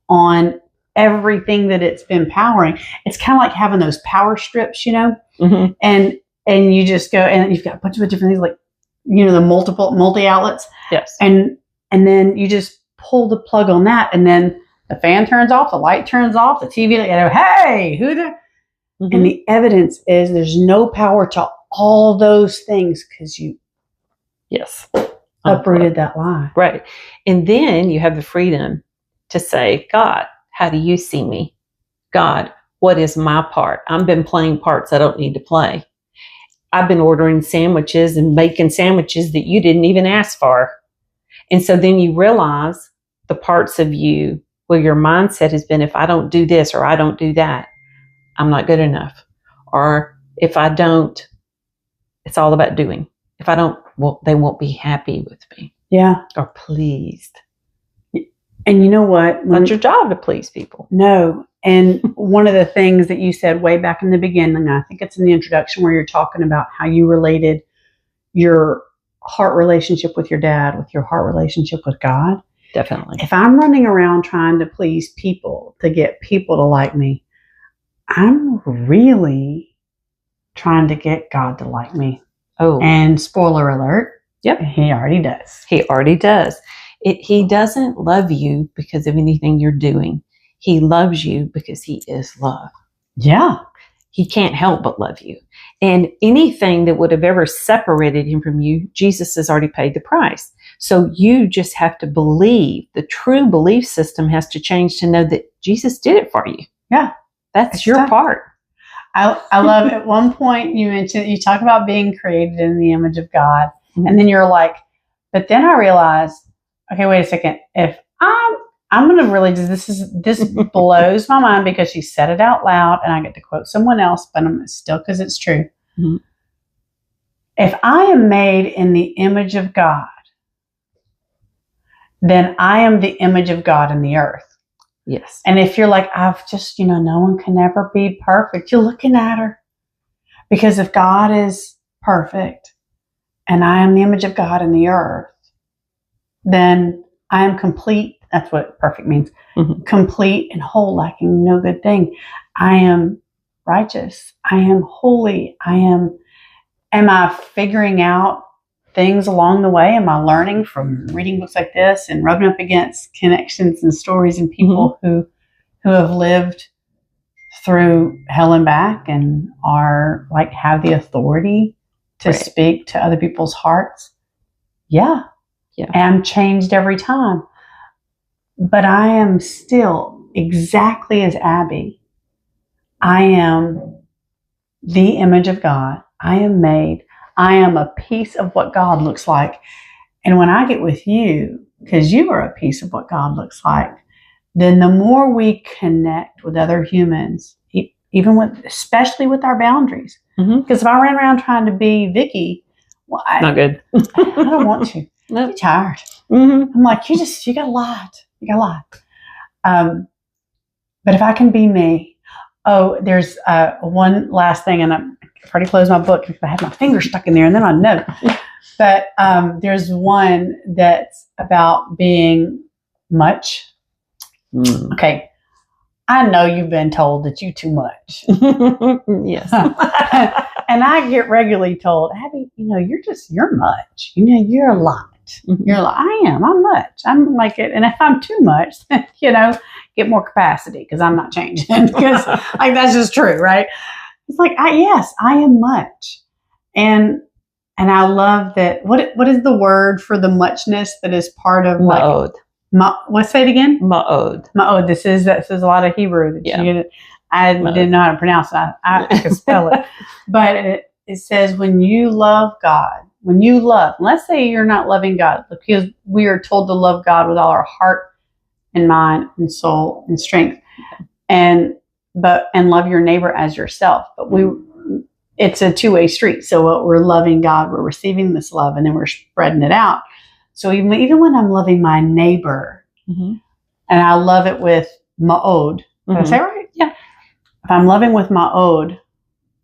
on everything that it's been powering. It's kind of like having those power strips, and you just go, and you've got a bunch of different things like, the multi outlets. Yes. And then you just pull the plug on that, and then the fan turns off, the light turns off, the TV, hey, who the? And the evidence is there's no power to all those things because you uprooted that lie. Right. And then you have the freedom to say, God, how do you see me? God, what is my part? I've been playing parts I don't need to play. I've been ordering sandwiches and making sandwiches that you didn't even ask for. And so then you realize the parts of you where your mindset has been, if I don't do this or I don't do that, I'm not good enough. Or if I don't, it's all about doing. If I don't, well, they won't be happy with me. Yeah. Or pleased. And you know what? Not your job to please people. No. And one of the things that you said way back in the beginning, I think it's in the introduction where you're talking about how you related your heart relationship with your dad with your heart relationship with God. Definitely. If I'm running around trying to please people, to get people to like me, I'm really trying to get God to like me. Oh. And spoiler alert. Yep. He already does. He already does. He doesn't love you because of anything you're doing. He loves you because he is love. Yeah. He can't help but love you. And anything that would have ever separated him from you, Jesus has already paid the price. So you just have to believe. The true belief system has to change to know that Jesus did it for you. Yeah. That's your part. I love at one point you talk about being created in the image of God. And then you're like, but then I realized, okay, wait a second. If I'm going to really do this blows my mind because she said it out loud and I get to quote someone else, but I'm still, because it's true. Mm-hmm. If I am made in the image of God, then I am the image of God in the earth. Yes. And if you're like, I've just, no one can ever be perfect. You're looking at her. Because if God is perfect and I am the image of God in the earth, then I am complete. That's what perfect means. Mm-hmm. Complete and whole, lacking no good thing. I am righteous. I am holy. Am I figuring out things along the way? Am I learning from reading books like this and rubbing up against connections and stories and people who have lived through hell and back and are like have the authority to speak to other people's hearts. Yeah. And I'm changed every time. But I am still exactly as Abby. I am the image of God. I am made. I am a piece of what God looks like. And when I get with you, because you are a piece of what God looks like, then the more we connect with other humans, even especially with our boundaries. Because if I ran around trying to be Vicki, well, not good. I don't want to. Nope. I'm tired. I'm like, you got a lot. You got a lot. But if I can be me, there's one last thing, and I've already closed my book because I had my finger stuck in there, and then I know. But there's one that's about being much. Okay. I know you've been told that you too much. Yes. And I get regularly told, Abby, you're much. You're a lot. You're like, I'm much. I'm like it. And if I'm too much, get more capacity because I'm not changing. Because like that's just true, right? It's like, yes, I am much. And I love that. What is the word for the muchness that is part of Ma'od. Let's say it again. Ma'od. Ma'od. This is a lot of Hebrew. I didn't know how to pronounce it. I could spell it. But it says when you love God, let's say you're not loving God, because we are told to love God with all our heart and mind and soul and strength, and love your neighbor as yourself. But it's a two-way street. So we're loving God, we're receiving this love, and then we're spreading it out. So even when I'm loving my neighbor, and I love it with ma'od, did I say it right? Yeah. If I'm loving with ma'od,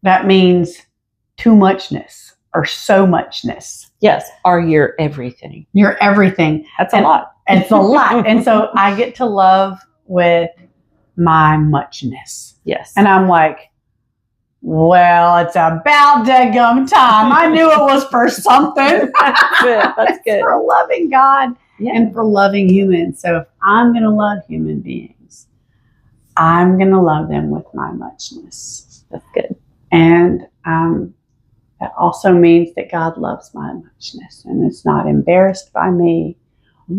that means too muchness or so muchness. Yes. Or you're everything. You're everything. That's a lot. It's a lot. And so I get to love with my muchness. Yes. And I'm like, well, it's about daggum time. I knew it was for something. That's good. That's good. For loving God and for loving humans. So if I'm going to love human beings, I'm going to love them with my muchness. That's good. And that also means that God loves my muchness and is not embarrassed by me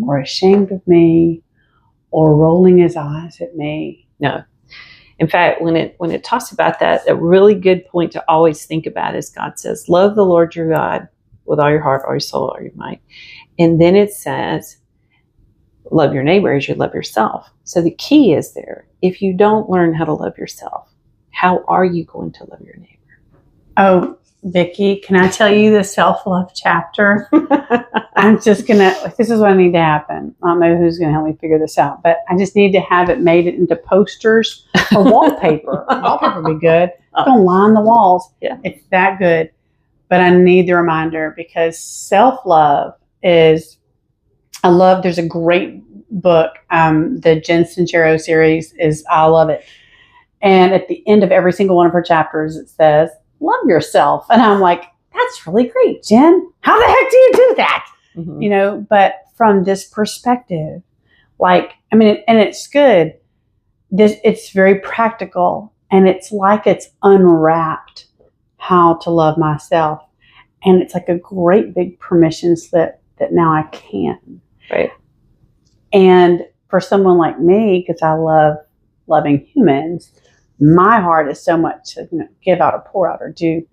or ashamed of me or rolling his eyes at me. No. In fact, when it talks about that, a really good point to always think about is God says, love the Lord your God with all your heart, all your soul, all your might. And then it says, love your neighbor as you love yourself. So the key is there. If you don't learn how to love yourself, how are you going to love your neighbor? Oh, Vicki, can I tell you the self-love chapter? This is what I need to happen. I don't know who's going to help me figure this out, but I just need to have it made into posters or wallpaper. Wallpaper would be good. Don't line the walls. Yeah. It's that good. But I need the reminder because self-love is, there's a great book, the Jen Sincero series I love it. And at the end of every single one of her chapters, it says, love yourself. And I'm like, that's really great, Jen. How the heck do you do that? But from this perspective, and it's good. It's very practical and it's like it's unwrapped how to love myself. And it's like a great big permission slip that now I can. Right. And for someone like me, because I love loving humans, my heart is so much to give out or pour out or do.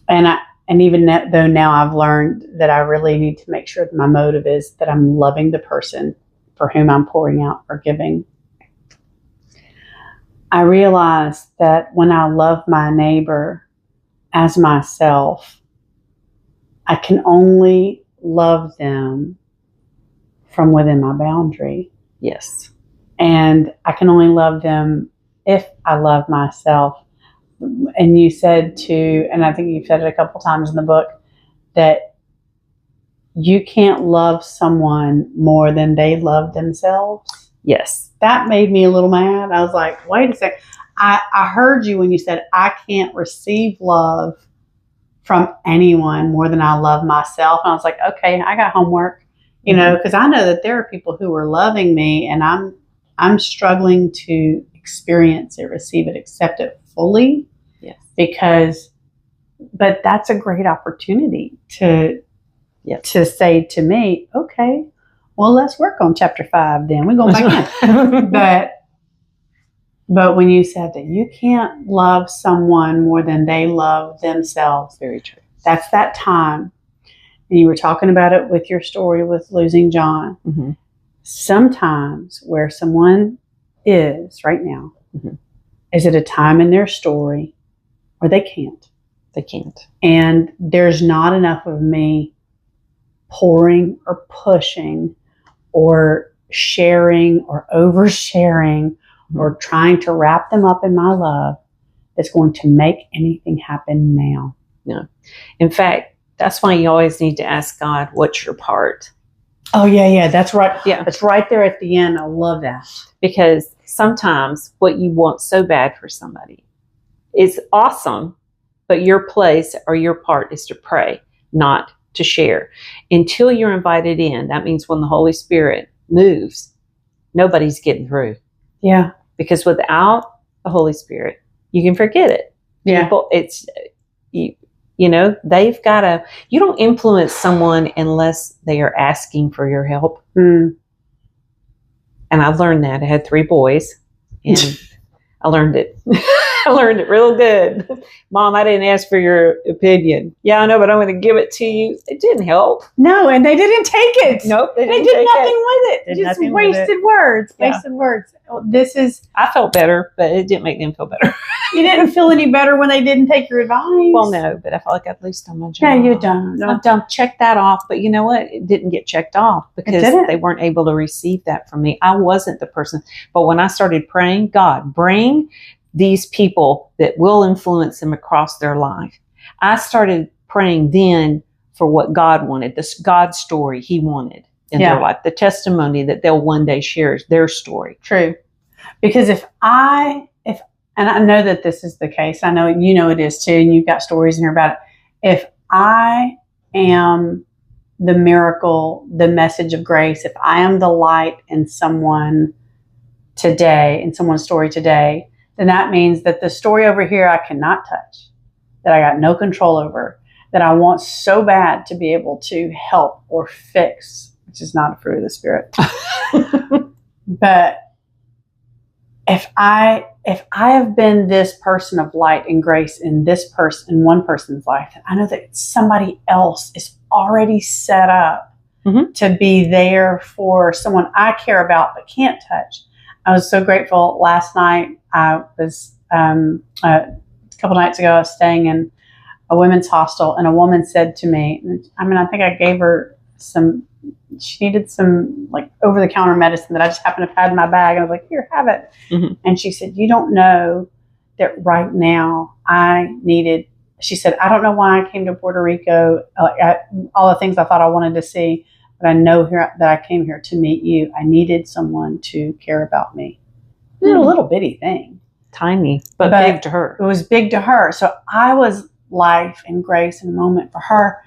And even though now I've learned that I really need to make sure that my motive is that I'm loving the person for whom I'm pouring out or giving. I realize that when I love my neighbor as myself, I can only love them from within my boundary. Yes. And I can only love them if I love myself. And you said and I think you've said it a couple times in the book, that you can't love someone more than they love themselves. Yes. That made me a little mad. I was like, wait a second. I heard you when you said, I can't receive love from anyone more than I love myself. And I was like, okay, I got homework, because I know that there are people who are loving me and I'm struggling to experience it, receive it, accept it fully. Yes. But that's a great opportunity to say to me, okay, well, let's work on chapter 5 then. We're going back in. But when you said that you can't love someone more than they love themselves. Very true. That's that time. And you were talking about it with your story with losing John. Mm-hmm. Sometimes where someone is right now is at a time in their story where they can't. They can't. And there's not enough of me pouring or pushing or sharing or oversharing or trying to wrap them up in my love that's going to make anything happen now. No. In fact, that's why you always need to ask God, what's your part? Oh, yeah. That's right. Yeah. That's right there at the end. I love that. Because sometimes what you want so bad for somebody is awesome, but your place or your part is to pray, not to share. Until you're invited in, that means when the Holy Spirit moves, nobody's getting through. Yeah. Because without the Holy Spirit, you can forget it. Yeah. People, they've got to, you don't influence someone unless they are asking for your help. Mm. And I learned that. I had 3 boys and I learned it. I learned it real good. Mom, I didn't ask for your opinion. Yeah, I know, but I'm going to give it to you. It didn't help. No, and they didn't take it. Nope. They did nothing with it. Just wasted words. Yeah. Wasted words. I felt better, but it didn't make them feel better. You didn't feel any better when they didn't take your advice? Well, no, but I felt like I'd at least done my job. Yeah, you done. I've done. Check that off. But you know what? It didn't get checked off because they weren't able to receive that from me. I wasn't the person. But when I started praying, God, bring these people that will influence them across their life. I started praying then for what God wanted, this God story He wanted in their life, the testimony that they'll one day share their story. True. Because and I know that this is the case. I know you know it is too, and you've got stories in here about it. If I am the miracle, the message of grace, if I am the light in someone today, in someone's story today, then that means that the story over here I cannot touch, that I got no control over, that I want so bad to be able to help or fix, which is not a fruit of the Spirit. But if I have been this person of light and grace in one person's life, I know that somebody else is already set up to be there for someone I care about but can't touch. I was so grateful last night. I was a couple nights ago. I was staying in a women's hostel, and a woman said to me, I think I gave her she needed some like over-the-counter medicine that I just happened to have had in my bag. And I was like, here, have it. Mm-hmm. And she said, you don't know that right now she said, I don't know why I came to Puerto Rico, all the things I thought I wanted to see, but I know that I came here to meet you. I needed someone to care about me. It was a little bitty thing. Tiny, but big to her. It was big to her. So I was life and grace and a moment for her.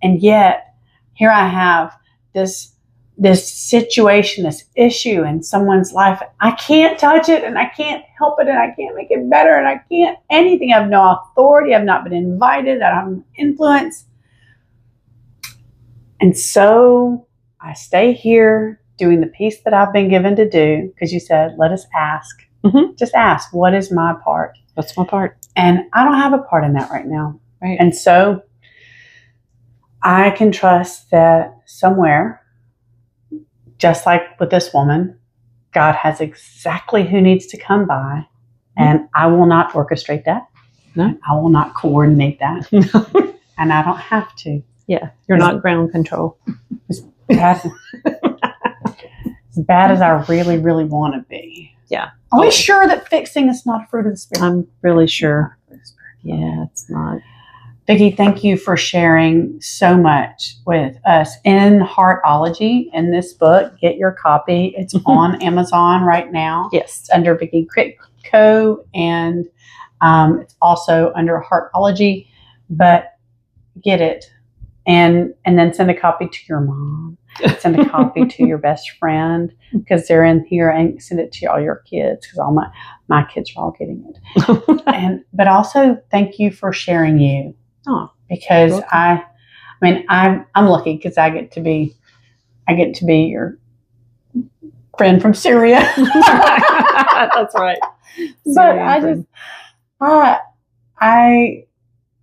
And yet here I have this situation, this issue in someone's life. I can't touch it and I can't help it and I can't make it better and I can't anything. I have no authority. I've not been invited. I don't have influence. And so I stay here doing the piece that I've been given to do, because you said, let us ask. Mm-hmm. Just ask, what is my part? What's my part? And I don't have a part in that right now. Right. And so I can trust that somewhere, just like with this woman, God has exactly who needs to come by. Mm-hmm. And I will not orchestrate that. No. I will not coordinate that. No. And I don't have to. Yeah. You're not ground control. As bad as I really, really want to be. Yeah. Are we sure that fixing is not a fruit of the Spirit? I'm really sure. Yeah, it's not. Vicki, thank you for sharing so much with us in Heartology in this book. Get your copy. It's on Amazon right now. Yes. It's under Vicki Kritko, and it's also under Heartology. But get it. and then send a copy to your mom. Send a copy to your best friend because they're in here, and send it to all your kids because all my kids are all getting it. But also thank you for sharing you. Oh, because I'm lucky because I get to be your friend from Syria. That's right. But I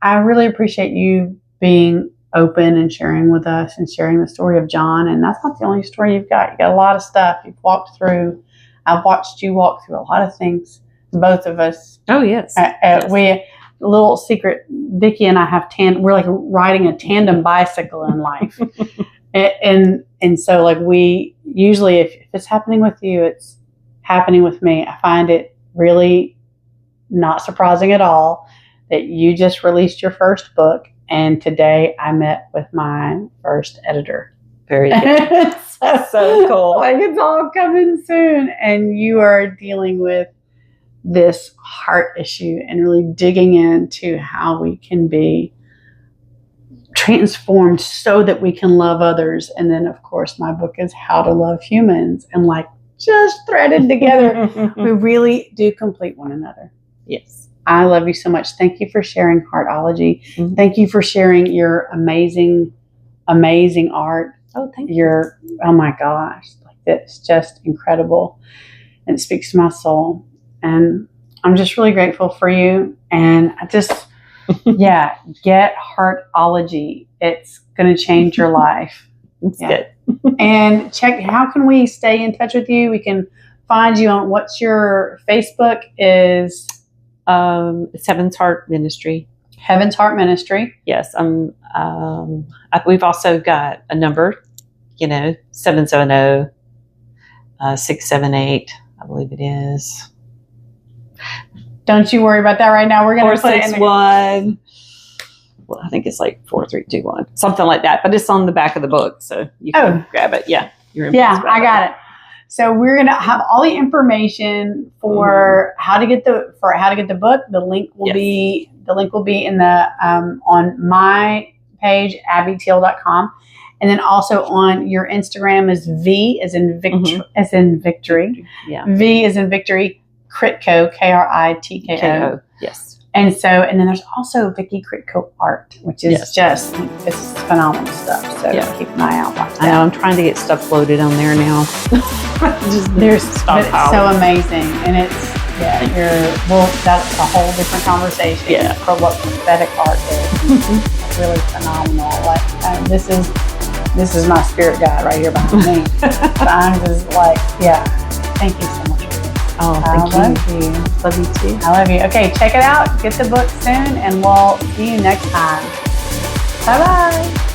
really appreciate you being open and sharing with us and sharing the story of John. And that's not the only story you've got. You got a lot of stuff you've walked through. I've watched you walk through a lot of things. Both of us. Oh yes. We little secret. Vicki and I we're like riding a tandem bicycle in life, and so like we usually if it's happening with you, it's happening with me. I find it really not surprising at all that you just released your first book. And today I met with my first editor. Very good. so cool. Like it's all coming soon. And you are dealing with this heart issue and really digging into how we can be transformed so that we can love others. And then, of course, my book is How to Love Humans. And like just threaded together, we really do complete one another. Yes. I love you so much. Thank you for sharing Heartology. Mm-hmm. Thank you for sharing your amazing, amazing art. Oh, thank you. Oh my gosh. Like it's just incredible. And it speaks to my soul. And I'm just really grateful for you. And I just, get Heartology. It's going to change your life. It's good. And how can we stay in touch with you? We can find you on, what's your Facebook is? Heaven's Heart Ministry. Heaven's Heart Ministry. Yes. We've also got a number, 770-678, I believe it is. Don't you worry about that right now. We're going to put it in 461. Well, I think it's like 4321, something like that. But it's on the back of the book, so you can grab it. Yeah, I got it. So we're going to have all the information for how to get the book. The link will be in the on my page, abbyteal.com. And then also on your Instagram is V as in victory. Yeah. V as in victory, Kritko, Kritko. Yes. And then there's also Vicki Kritko art, which is just it's phenomenal stuff. So keep an eye out. I know I'm trying to get stuff loaded on there now. There's stuff. It's so amazing, and it's that's a whole different conversation. Yeah, for what prophetic art is. It's really phenomenal. Like this is my spirit guide right here behind me. So I'm just like, thank you so much. Oh, thank you. Love you too. I love you. Okay, check it out. Get the book soon, and we'll see you next time. Bye-bye.